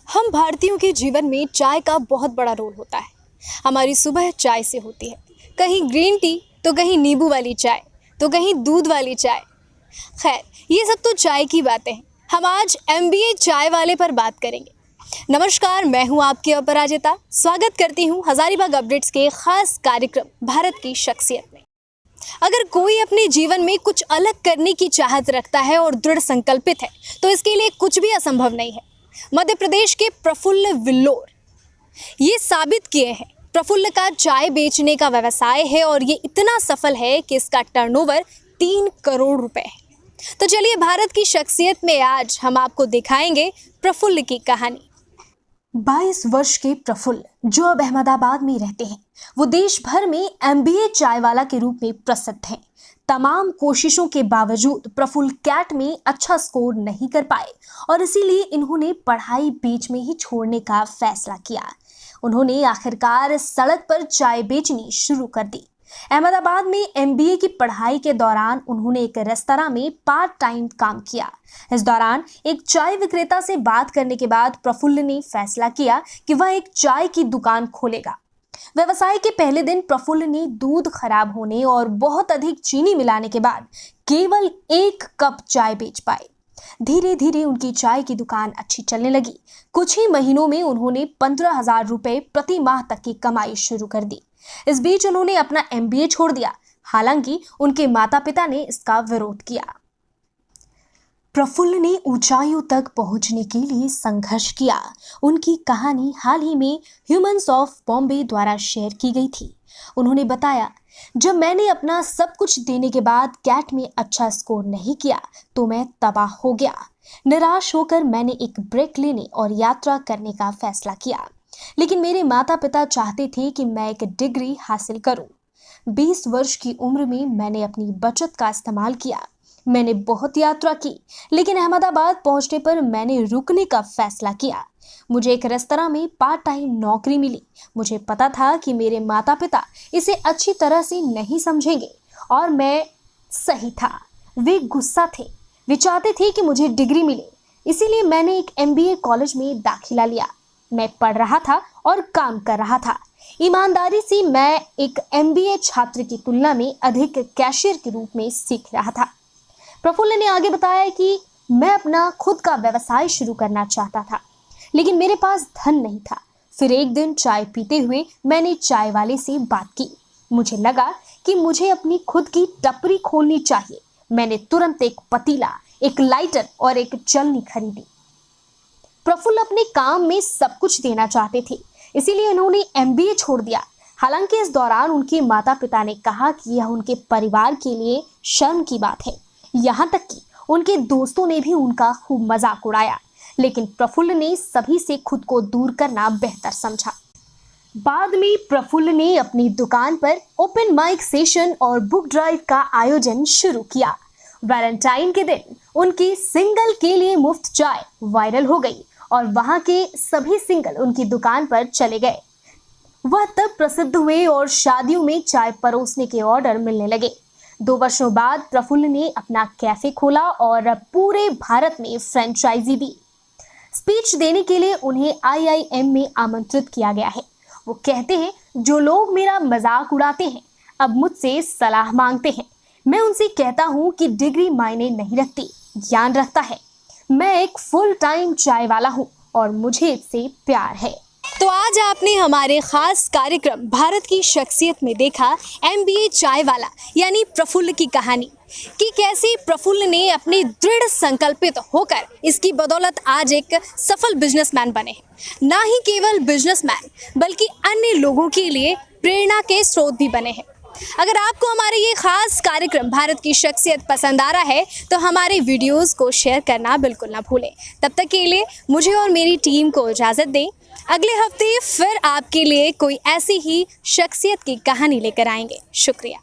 हम भारतीयों के जीवन में चाय का बहुत बड़ा रोल होता है। हमारी सुबह चाय से होती है, कहीं ग्रीन टी तो कहीं नींबू वाली चाय तो कहीं दूध वाली चाय। खैर, ये सब तो चाय की बातें हैं। हम आज MBA चाय वाले पर बात करेंगे। नमस्कार, मैं हूं आपकी अपराजिता। स्वागत करती हूं हजारीबाग अपडेट्स के खास कार्यक्रम भारत की शख्सियत में। अगर कोई अपने जीवन में कुछ अलग करने की चाहत रखता है और दृढ़ संकल्पित है तो इसके लिए कुछ भी असंभव नहीं है। मध्य प्रदेश के प्रफुल्ल विल्लोर ये साबित किए हैं। प्रफुल्ल का चाय बेचने का व्यवसाय है और ये इतना सफल है कि इसका टर्नओवर 3 करोड़ रुपए है। तो चलिए, भारत की शख्सियत में आज हम आपको दिखाएंगे प्रफुल्ल की कहानी। 22 वर्ष के प्रफुल्ल, जो अब अहमदाबाद में रहते हैं, वो देश भर में MBA चाय वाला के रूप में प्रसिद्ध हैं। तमाम कोशिशों के बावजूद प्रफुल्ल कैट में अच्छा स्कोर नहीं कर पाए और इसीलिए इन्होंने पढ़ाई बीच में ही छोड़ने का फैसला किया। उन्होंने आखिरकार सड़क पर चाय बेचनी शुरू कर दी। अहमदाबाद में MBA की पढ़ाई के दौरान उन्होंने एक रेस्तरां में पार्ट टाइम काम किया। इस दौरान एक चाय विक्रेता से बात करने के बाद प्रफुल्ल ने फैसला किया कि वह एक चाय की दुकान खोलेगा। व्यवसाय के पहले दिन प्रफुल्ल ने दूध खराब होने और बहुत अधिक चीनी मिलाने के बाद केवल 1 कप चाय बेच पाए। धीरे धीरे उनकी चाय की दुकान अच्छी चलने लगी। कुछ ही महीनों में उन्होंने 15,000 रुपए प्रति माह तक की कमाई शुरू कर दी। इस बीच उन्होंने अपना MBA छोड़ दिया, हालांकि उनके माता पिता ने इसका विरोध किया। प्रफुल्ल ने ऊंचाइयों तक पहुंचने के लिए संघर्ष किया। उनकी कहानी हाल ही में ह्यूमंस ऑफ बॉम्बे द्वारा शेयर की गई थी। उन्होंने बताया, जब मैंने अपना सब कुछ देने के बाद कैट में अच्छा स्कोर नहीं किया तो मैं तबाह हो गया। निराश होकर मैंने एक ब्रेक लेने और यात्रा करने का फैसला किया, लेकिन मेरे माता पिता चाहते थे कि मैं एक डिग्री हासिल करूं। 20 वर्ष की उम्र में मैंने अपनी बचत का इस्तेमाल किया। मैंने बहुत यात्रा की, लेकिन अहमदाबाद पहुंचने पर मैंने रुकने का फैसला किया। मुझे एक रेस्तरां में पार्ट टाइम नौकरी मिली। मुझे पता था कि मेरे माता पिता इसे अच्छी तरह से नहीं समझेंगे और मैं सही था। वे गुस्सा थे। वे चाहते थे कि मुझे डिग्री मिले, इसीलिए मैंने एक MBA कॉलेज में दाखिला लिया। मैं पढ़ रहा था और काम कर रहा था। ईमानदारी से मैं एक MBA छात्र की तुलना में अधिक कैशियर के रूप में सीख रहा था। प्रफुल्ल ने आगे बताया कि मैं अपना खुद का व्यवसाय शुरू करना चाहता था, लेकिन मेरे पास धन नहीं था। फिर एक दिन चाय पीते हुए मैंने चाय वाले से बात की। मुझे लगा कि मुझे अपनी खुद की टपरी खोलनी चाहिए। मैंने तुरंत एक पतीला, एक लाइटर और एक चलनी खरीदी। प्रफुल्ल अपने काम में सब कुछ देना चाहते थे, इसीलिए उन्होंने MBA छोड़ दिया। हालांकि इस दौरान उनके माता पिता ने कहा कि यह उनके परिवार के लिए शर्म की बात है। यहाँ तक कि उनके दोस्तों ने भी उनका खूब मजाक उड़ाया, लेकिन प्रफुल्ल ने सभी से खुद को दूर करना बेहतर समझा। बाद में प्रफुल्ल ने अपनी दुकान पर ओपन माइक सेशन और बुक ड्राइव का आयोजन शुरू किया। वैलेंटाइन के दिन उनकी सिंगल के लिए मुफ्त चाय वायरल हो गई और वहां के सभी सिंगल उनकी दुकान पर चले गए। वह तब प्रसिद्ध हुए और शादियों में चाय परोसने के ऑर्डर मिलने लगे। 2 वर्षों बाद प्रफुल्ल ने अपना कैफे खोला और पूरे भारत में फ्रेंचाइजी दी। स्पीच देने के लिए उन्हें IIM में आमंत्रित किया गया है। वो कहते हैं, जो लोग मेरा मजाक उड़ाते हैं अब मुझसे सलाह मांगते हैं। मैं उनसे कहता हूँ कि डिग्री मायने नहीं रखती, ज्ञान रखता है। मैं एक फुल टाइम चाय वाला हूँ और मुझे इससे प्यार है। तो आज आपने हमारे खास कार्यक्रम भारत की शख्सियत में देखा MBA चाय वाला यानी प्रफुल्ल की कहानी कि कैसे प्रफुल्ल ने अपने दृढ़ संकल्पित होकर इसकी बदौलत आज एक सफल बिजनेसमैन बने हैं। ना ही केवल बिजनेसमैन बल्कि अन्य लोगों के लिए प्रेरणा के स्रोत भी बने हैं। अगर आपको हमारे ये खास कार्यक्रम भारत की शख्सियत पसंद आ रहा है तो हमारे वीडियोस को शेयर करना बिल्कुल ना भूलें। तब तक के लिए मुझे और मेरी टीम को इजाज़त दें। अगले हफ्ते फिर आपके लिए कोई ऐसी ही शख्सियत की कहानी लेकर आएंगे। शुक्रिया।